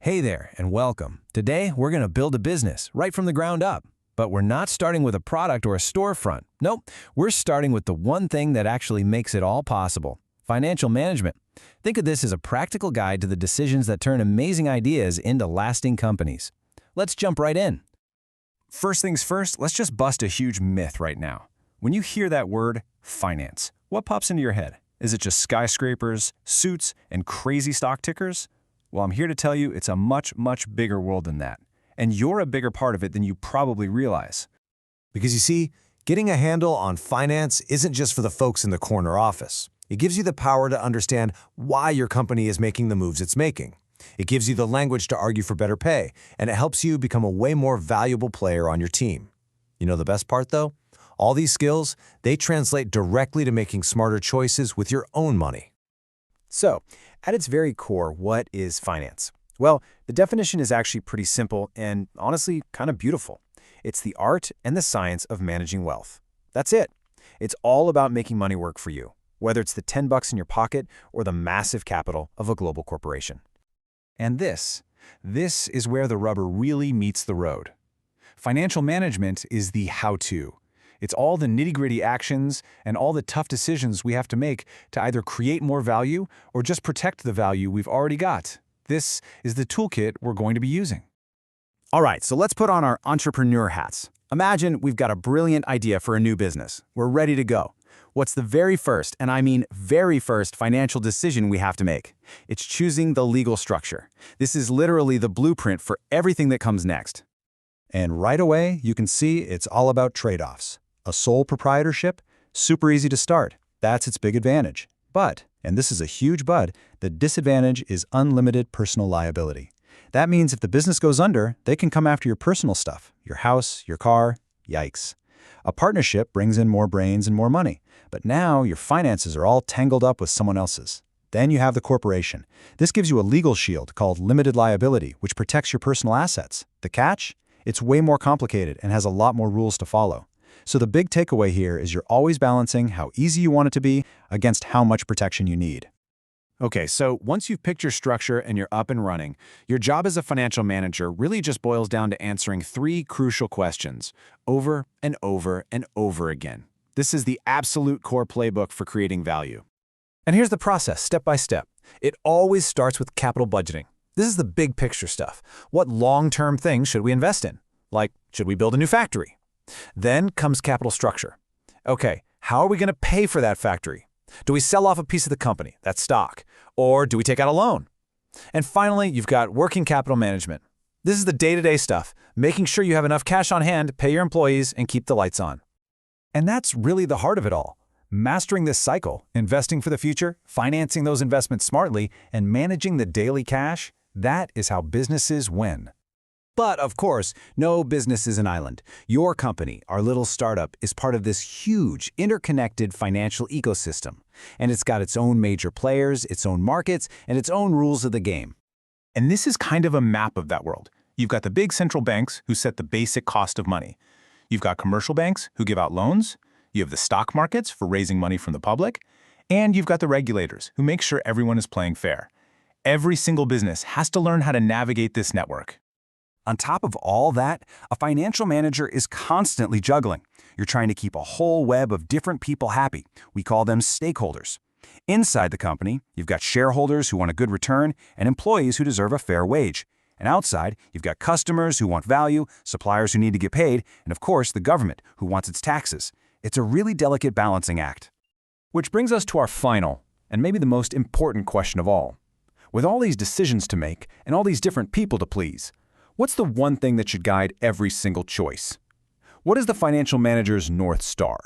Hey there, and welcome. Today, we're going to build a business right from the ground up. But we're not starting with a product or a storefront. Nope, we're starting with the one thing that actually makes it all possible: financial management. Think of this as a practical guide to the decisions that turn amazing ideas into lasting companies. Let's jump right in. First things first, let's just bust a huge myth right now. When you hear that word, finance, what pops into your head? Is it just skyscrapers, suits, and crazy stock tickers? Well, I'm here to tell you it's a much, much bigger world than that. And you're a bigger part of it than you probably realize. Because you see, getting a handle on finance isn't just for the folks in the corner office. It gives you the power to understand why your company is making the moves it's making. It gives you the language to argue for better pay, and it helps you become a way more valuable player on your team. You know the best part, though? All these skills, they translate directly to making smarter choices with your own money. So, at its very core, what is finance? Well, the definition is actually pretty simple and, honestly, kind of beautiful. It's the art and the science of managing wealth. That's it. It's all about making money work for you, whether it's the 10 bucks in your pocket or the massive capital of a global corporation. And this is where the rubber really meets the road. Financial management is the how-to. It's all the nitty-gritty actions and all the tough decisions we have to make to either create more value or just protect the value we've already got. This is the toolkit we're going to be using. All right, so let's put on our entrepreneur hats. Imagine we've got a brilliant idea for a new business. We're ready to go. What's the very first, and I mean very first, financial decision we have to make? It's choosing the legal structure. This is literally the blueprint for everything that comes next. And right away, you can see it's all about trade-offs. A sole proprietorship? Super easy to start. That's its big advantage. But, and this is a huge but, the disadvantage is unlimited personal liability. That means if the business goes under, they can come after your personal stuff, your house, your car. Yikes. A partnership brings in more brains and more money, but now your finances are all tangled up with someone else's. Then you have the corporation. This gives you a legal shield called limited liability, which protects your personal assets. The catch? It's way more complicated and has a lot more rules to follow. So the big takeaway here is you're always balancing how easy you want it to be against how much protection you need. Okay, so once you've picked your structure and you're up and running, your job as a financial manager really just boils down to answering three crucial questions over and over and over again. This is the absolute core playbook for creating value. And here's the process, step by step. It always starts with capital budgeting. This is the big picture stuff. What long-term things should we invest in? Like, should we build a new factory? Then comes capital structure. Okay, how are we going to pay for that factory? Do we sell off a piece of the company, that's stock, or do we take out a loan? And finally, you've got working capital management. This is the day-to-day stuff, making sure you have enough cash on hand to pay your employees and keep the lights on. And that's really the heart of it all. Mastering this cycle, investing for the future, financing those investments smartly, and managing the daily cash, that is how businesses win. But, of course, no business is an island. Your company, our little startup, is part of this huge, interconnected financial ecosystem. And it's got its own major players, its own markets, and its own rules of the game. And this is kind of a map of that world. You've got the big central banks who set the basic cost of money. You've got commercial banks who give out loans. You have the stock markets for raising money from the public. And you've got the regulators who make sure everyone is playing fair. Every single business has to learn how to navigate this network. On top of all that, a financial manager is constantly juggling. You're trying to keep a whole web of different people happy. We call them stakeholders. Inside the company, you've got shareholders who want a good return and employees who deserve a fair wage. And outside, you've got customers who want value, suppliers who need to get paid, and of course, the government who wants its taxes. It's a really delicate balancing act. Which brings us to our final, and maybe the most important question of all. With all these decisions to make and all these different people to please, what's the one thing that should guide every single choice? What is the financial manager's North Star?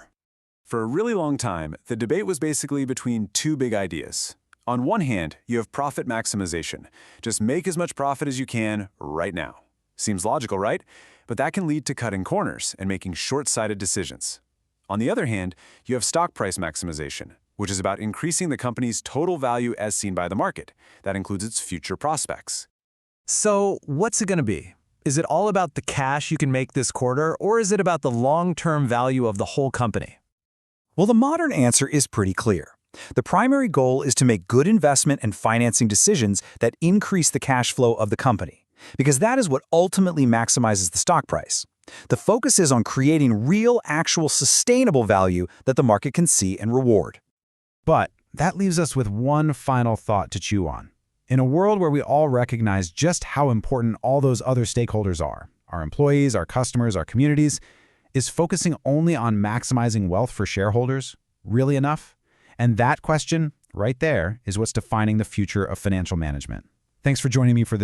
For a really long time, the debate was basically between two big ideas. On one hand, you have profit maximization. Just make as much profit as you can right now. Seems logical, right? But that can lead to cutting corners and making short-sighted decisions. On the other hand, you have stock price maximization, which is about increasing the company's total value as seen by the market. That includes its future prospects. So, what's it going to be? Is it all about the cash you can make this quarter, or is it about the long-term value of the whole company? Well, the modern answer is pretty clear. The primary goal is to make good investment and financing decisions that increase the cash flow of the company, because that is what ultimately maximizes the stock price. The focus is on creating real, actual, sustainable value that the market can see and reward. But that leaves us with one final thought to chew on. In a world where we all recognize just how important all those other stakeholders are, our employees, our customers, our communities, is focusing only on maximizing wealth for shareholders really enough? And that question, right there, is what's defining the future of financial management. Thanks for joining me for this